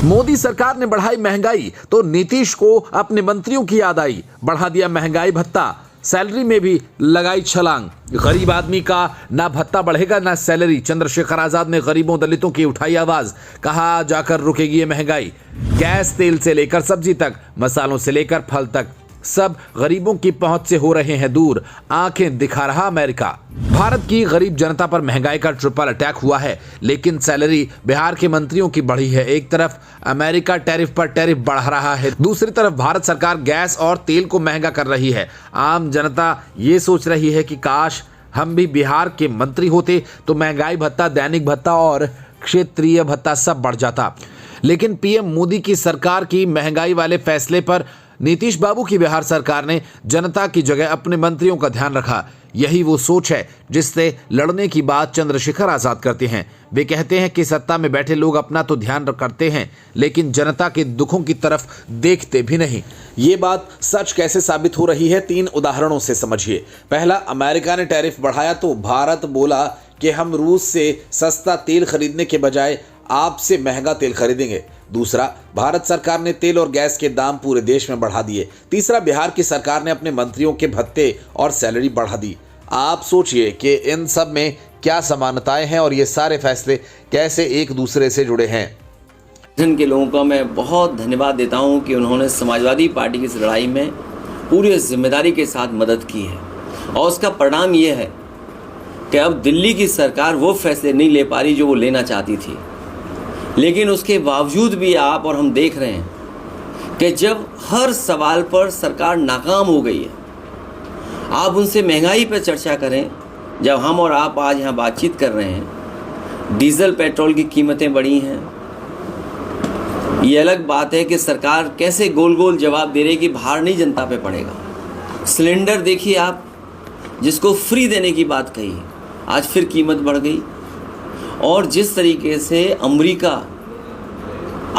मोदी सरकार ने बढ़ाई महंगाई तो नीतीश को अपने मंत्रियों की याद आई। बढ़ा दिया महंगाई भत्ता, सैलरी में भी लगाई छलांग। गरीब आदमी का ना भत्ता बढ़ेगा ना सैलरी। चंद्रशेखर आजाद ने गरीबों दलितों की उठाई आवाज, कहा जाकर रुकेगी ये महंगाई। गैस तेल से लेकर सब्जी तक, मसालों से लेकर फल तक, सब गरीबों की पहुंच से हो रहे हैं दूर। आंखें दिखा रहा अमेरिका। भारत की गरीब जनता पर महंगाई का ट्रिपल अटैक हुआ है, लेकिन सैलरी बिहार के मंत्रियों की बढ़ी है। एक तरफ अमेरिका टैरिफ पर टैरिफ बढ़ा रहा है, दूसरी तरफ भारत सरकार गैस और तेल को महंगा कर रही है। आम जनता ये सोच रही है कि काश हम भी बिहार के मंत्री होते तो महंगाई भत्ता, दैनिक भत्ता और क्षेत्रीय भत्ता सब बढ़ जाता। लेकिन पीएम मोदी की सरकार की महंगाई वाले फैसले पर नीतीश बाबू की बिहार सरकार ने जनता की जगह अपने मंत्रियों का ध्यान रखा। यही वो सोच है जिससे लड़ने की बात चंद्रशेखर आजाद करते हैं। वे कहते हैं कि सत्ता में बैठे लोग अपना तो ध्यान करते हैं, लेकिन जनता के दुखों की तरफ देखते भी नहीं। ये बात सच कैसे साबित हो रही है, 3 उदाहरणों से समझिए। पहला, अमेरिका ने टैरिफ बढ़ाया तो भारत बोला कि हम रूस से सस्ता तेल खरीदने के बजाय आपसे महंगा तेल खरीदेंगे। दूसरा, भारत सरकार ने तेल और गैस के दाम पूरे देश में बढ़ा दिए। तीसरा, बिहार की सरकार ने अपने मंत्रियों के भत्ते और सैलरी बढ़ा दी। आप सोचिए कि इन सब में क्या समानताएं हैं और ये सारे फैसले कैसे एक दूसरे से जुड़े हैं। जन के लोगों का मैं बहुत धन्यवाद देता हूं कि उन्होंने समाजवादी पार्टी की इस लड़ाई में पूरी जिम्मेदारी के साथ मदद की है, और उसका परिणाम ये है कि अब दिल्ली की सरकार वो फैसले नहीं ले पा रही जो वो लेना चाहती थी। लेकिन उसके बावजूद भी आप और हम देख रहे हैं कि जब हर सवाल पर सरकार नाकाम हो गई है, आप उनसे महंगाई पर चर्चा करें। जब हम और आप आज यहाँ बातचीत कर रहे हैं, डीजल पेट्रोल की कीमतें बढ़ी हैं। ये अलग बात है कि सरकार कैसे गोल गोल जवाब दे रही है कि भार नहीं जनता पे पड़ेगा। सिलेंडर देखिए आप, जिसको फ्री देने की बात कही, आज फिर कीमत बढ़ गई। और जिस तरीके से अमेरिका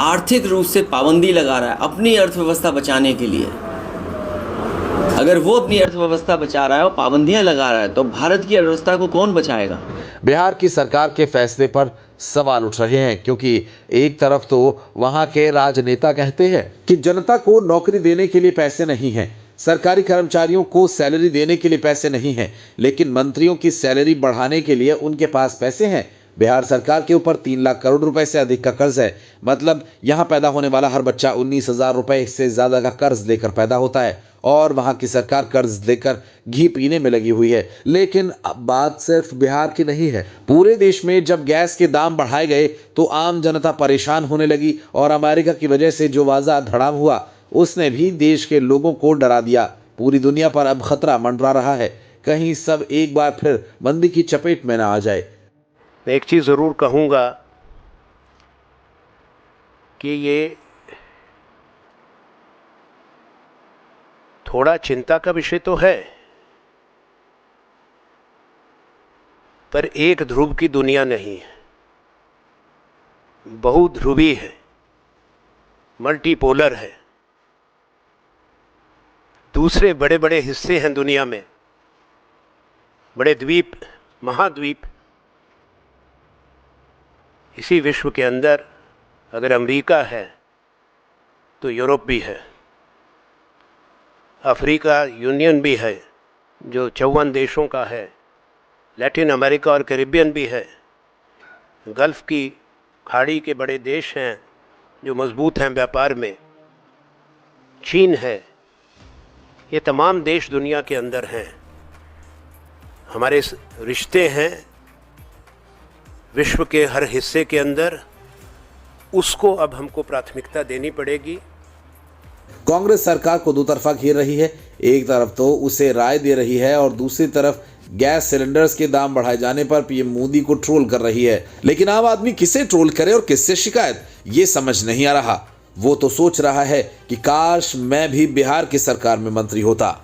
आर्थिक रूप से पाबंदी लगा रहा है अपनी अर्थव्यवस्था बचाने के लिए, अगर वो अपनी अर्थव्यवस्था बचा रहा है और पाबंदियां लगा रहा है, तो भारत की अर्थव्यवस्था को कौन बचाएगा। बिहार की सरकार के फैसले पर सवाल उठ रहे हैं, क्योंकि एक तरफ तो वहां के राजनेता कहते हैं कि जनता को नौकरी देने के लिए पैसे नहीं हैं, सरकारी कर्मचारियों को सैलरी देने के लिए पैसे नहीं हैं, लेकिन मंत्रियों की सैलरी बढ़ाने के लिए उनके पास पैसे हैं। बिहार सरकार के ऊपर 3 लाख करोड़ रुपए से अधिक का कर्ज है। मतलब यहाँ पैदा होने वाला हर बच्चा 19,000 रुपए से ज्यादा का कर्ज लेकर पैदा होता है, और वहां की सरकार कर्ज देकर घी पीने में लगी हुई है। लेकिन अब बात सिर्फ बिहार की नहीं है। पूरे देश में जब गैस के दाम बढ़ाए गए तो आम जनता परेशान होने लगी, और अमेरिका की वजह से जो बाजार धड़ाम हुआ उसने भी देश के लोगों को डरा दिया। पूरी दुनिया पर अब खतरा मंडरा रहा है, कहीं सब एक बार फिर मंदी की चपेट में ना आ जाए। मैं एक चीज़ ज़रूर कहूँगा कि ये थोड़ा चिंता का विषय तो है, पर एक ध्रुव की दुनिया नहीं है, बहुध्रुवी है, मल्टीपोलर है। दूसरे बड़े बड़े हिस्से हैं दुनिया में, बड़े द्वीप, महाद्वीप। इसी विश्व के अंदर अगर अमेरिका है तो यूरोप भी है, अफ्रीका यूनियन भी है जो 54 देशों का है, लैटिन अमेरिका और कैरिबियन भी है, गल्फ़ की खाड़ी के बड़े देश हैं जो मजबूत हैं व्यापार में, चीन है। ये तमाम देश दुनिया के अंदर हैं। हमारे रिश्ते हैं विश्व के हर हिस्से के अंदर, उसको अब हमको प्राथमिकता देनी पड़ेगी। कांग्रेस सरकार को दो तरफा घेर रही है। एक तरफ तो उसे राय दे रही है और दूसरी तरफ गैस सिलेंडर्स के दाम बढ़ाए जाने पर पीएम मोदी को ट्रोल कर रही है। लेकिन आम आदमी किसे ट्रोल करे और किससे शिकायत, ये समझ नहीं आ रहा। वो तो सोच रहा है कि काश मैं भी बिहार की सरकार में मंत्री होता।